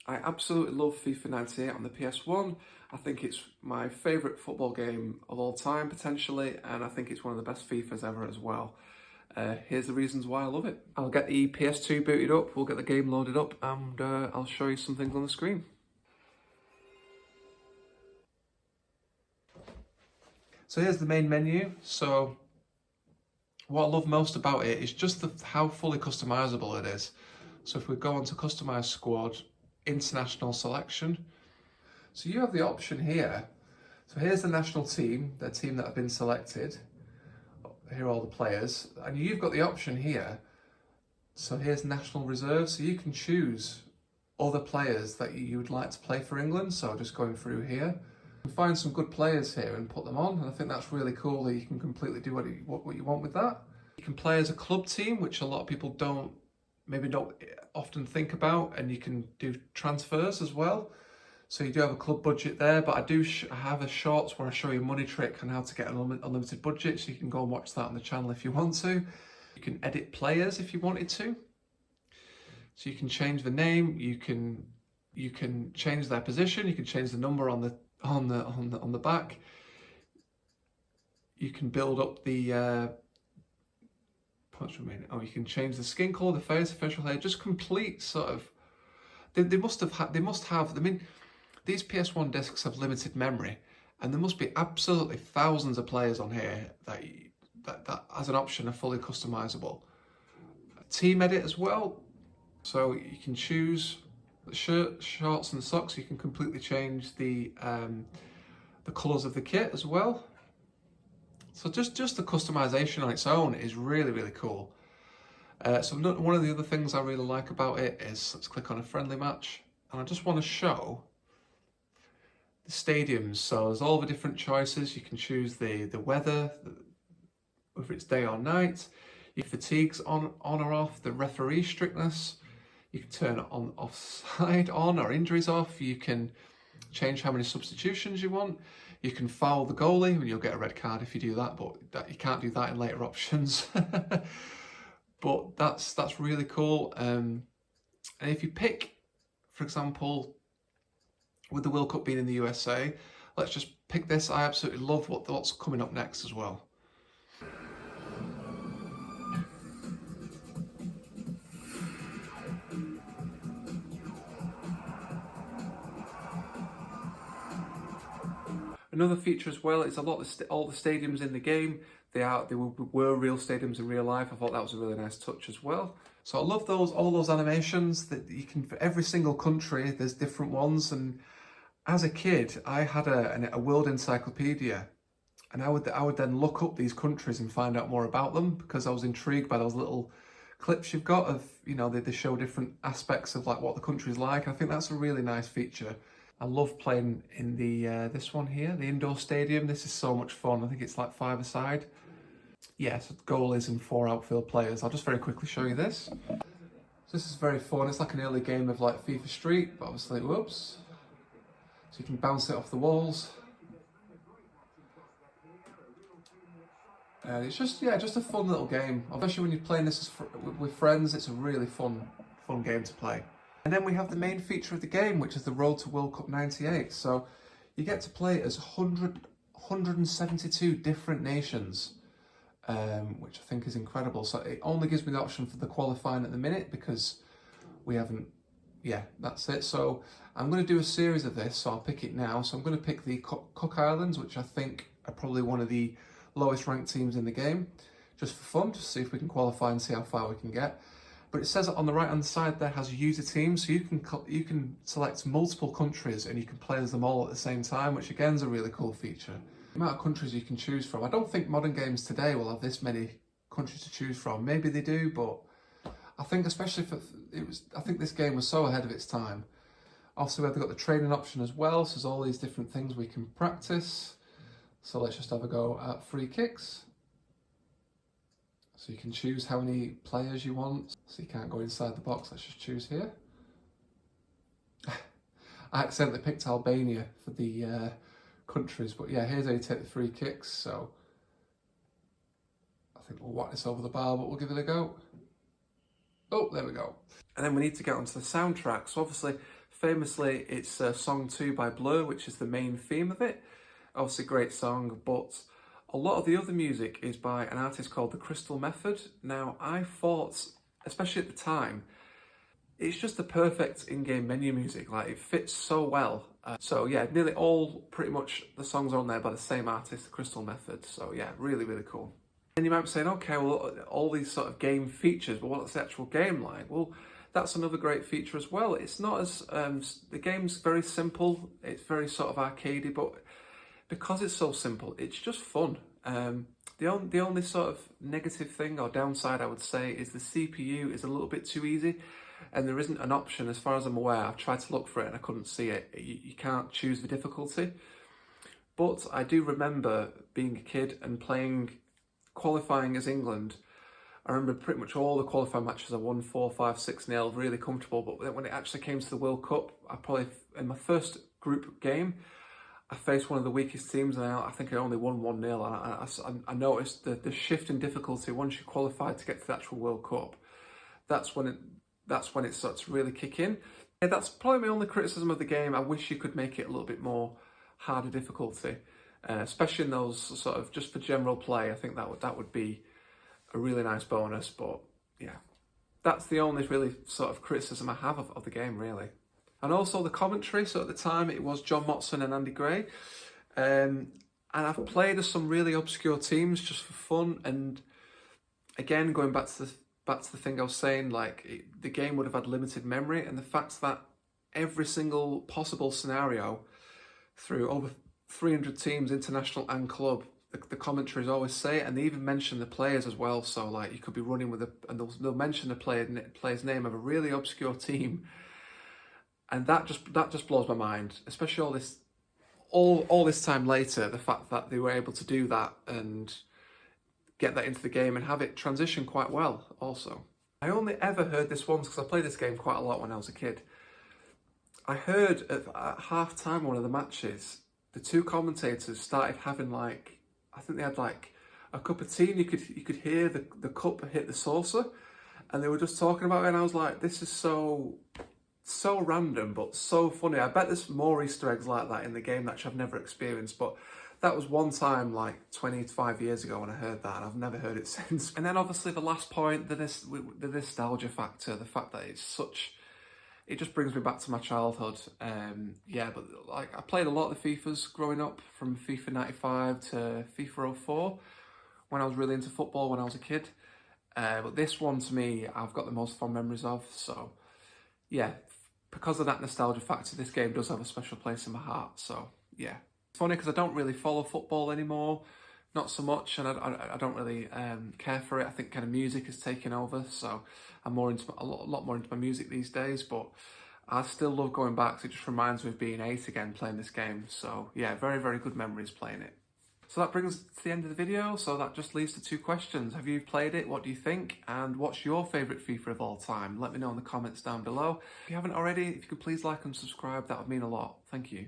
I absolutely love FIFA 98 on the PS1. I think it's my favourite football game of all time, potentially, and I think it's one of the best FIFAs ever as well. Here's the reasons why I love it. I'll get the PS2 booted up, we'll get the game loaded up, and I'll show you some things on the screen. So here's the main menu. So what I love most about it is just how fully customizable it is. So if we go on to customize squad, international selection, so you have the option here. So here's the national team, the team that have been selected. Here are all the players, and you've got the option here. So here's national reserve, so you can choose other players that you would like to play for England. So just going through here, you can find some good players here and put them on, and I think that's really cool that you can completely do what you want with that. You can play as a club team, which a lot of people don't often think about, and you can do transfers as well. So you do have a club budget there, but I do have a shorts where I show you a money trick on how to get an unlimited budget, so you can go and watch that on the channel if you want to. You can edit players if you wanted to. So you can change the name, you can change their position, you can change the number on the back. You can build up the what's remaining? Oh, you can change the skin color, the face, facial hair, just complete sort of. They must have. I mean, these PS1 discs have limited memory, and there must be absolutely thousands of players on here that as an option are fully customizable. Team edit as well, so you can choose the shirt, shorts, and socks. You can completely change the colors of the kit as well. So just the customization on its own is really, really cool. So one of the other things I really like about it is, let's click on a friendly match, and I just want to show the stadiums. So there's all the different choices. You can choose the weather, whether it's day or night. Your fatigues on or off, the referee strictness. You can turn it on, offside on, or injuries off. You can change how many substitutions you want. You can foul the goalie, and you'll get a red card if you do that, but you can't do that in later options. But that's really cool. And if you pick, for example, with the World Cup being in the USA, let's just pick this. I absolutely love what's coming up next as well. Another feature as well is all the stadiums in the game. They were real stadiums in real life. I thought that was a really nice touch as well. So I love all those animations that you can, for every single country, there's different ones. And as a kid, I had a world encyclopedia, and I would then look up these countries and find out more about them, because I was intrigued by those little clips you've got of, they show different aspects of like what the country's like. I think that's a really nice feature. I love playing in the this one here, the indoor stadium. This is so much fun. I think it's like 5-a-side. Yes, goalies and 4 outfield players. I'll just very quickly show you this. So this is very fun. It's like an early game of like FIFA Street, but obviously, whoops. So you can bounce it off the walls. And it's just a fun little game. Especially when you're playing this with friends, it's a really fun game to play. And then we have the main feature of the game, which is the Road to World Cup 98. So you get to play as 172 different nations, which I think is incredible. So it only gives me the option for the qualifying at the minute, because we haven't, that's it. So I'm going to do a series of this, so I'll pick it now. So I'm going to pick the Cook Islands, which I think are probably one of the lowest ranked teams in the game, just for fun, just to see if we can qualify and see how far we can get. But it says on the right hand side there has user teams, so you can select multiple countries and you can play as them all at the same time, which again is a really cool feature. The amount of countries you can choose from. I don't think modern games today will have this many countries to choose from. Maybe they do, but I think especially I think this game was so ahead of its time. Also, we've got the training option as well, so there's all these different things we can practice. So let's just have a go at free kicks. So you can choose how many players you want. So you can't go inside the box. Let's just choose here. I accidentally picked Albania for the countries, but yeah, here's how you take the free kicks. So I think we'll whack this over the bar, but we'll give it a go. Oh, there we go. And then we need to get onto the soundtrack. So obviously Famously, it's Song 2 by Blur, which is the main theme of it. Obviously, great song, but a lot of the other music is by an artist called The Crystal Method. Now, I thought, especially at the time, it's just the perfect in-game menu music. Like, it fits so well. So yeah, nearly pretty much the songs are on there by the same artist, The Crystal Method. So yeah, really, really cool. And you might be saying, okay, well, all these sort of game features, but what's the actual game like? Well, that's another great feature as well. It's not as, the game's very simple. It's very sort of arcadey, but because it's so simple, it's just fun. The only sort of negative thing or downside I would say is the CPU is a little bit too easy, and there isn't an option, as far as I'm aware. I've tried to look for it and I couldn't see it. You can't choose the difficulty. But I do remember being a kid and qualifying as England. I remember pretty much all the qualifying matches I won 4, 5, 6-0, really comfortable. But when it actually came to the World Cup, in my first group game, I faced one of the weakest teams, and I think I only won 1-0. And I noticed the shift in difficulty once you qualified to get to the actual World Cup. That's when it starts to really kick in. Yeah, that's probably my only criticism of the game. I wish you could make it a little bit more harder difficulty, especially in those sort of just for general play. I think that would be a really nice bonus. But yeah, that's the only really sort of criticism I have of the game, really. And also the commentary. So at the time it was John Motson and Andy Gray, and I've played as some really obscure teams just for fun. And again, going back to the thing I was saying, like the game would have had limited memory, and the fact that every single possible scenario through over 300 teams, international and club, the commentaries always say it, and they even mention the players as well. So like you could be running with and they'll mention the player's name of a really obscure team, and that just blows my mind. Especially all this time later, the fact that they were able to do that and get that into the game and have it transition quite well also. I only ever heard this once because I played this game quite a lot when I was a kid. I heard at half time one of the matches, the two commentators started having I think they had like a cup of tea, and you could hear the cup hit the saucer, and they were just talking about it, and I was like, this is so random but so funny. I bet there's more Easter eggs like that in the game that I've never experienced, but that was one time like 25 years ago when I heard that, and I've never heard it since. And then obviously the last point, the nostalgia factor, the fact that it just brings me back to my childhood. Yeah, but like I played a lot of the FIFAs growing up, from FIFA 95 to FIFA 04, when I was really into football when I was a kid. But this one, to me, I've got the most fond memories of. So yeah, because of that nostalgia factor, this game does have a special place in my heart. So yeah. It's funny because I don't really follow football anymore, not so much, and I don't really care for it. I think kind of music has taken over, so I'm more into a lot more into my music these days. But I still love going back. So it just reminds me of being 8 again playing this game. So yeah, very, very good memories playing it. So that brings us to the end of the video. So that just leaves the 2 questions. Have you played it? What do you think? And what's your favourite FIFA of all time? Let me know in the comments down below. If you haven't already, if you could please like and subscribe, that would mean a lot. Thank you.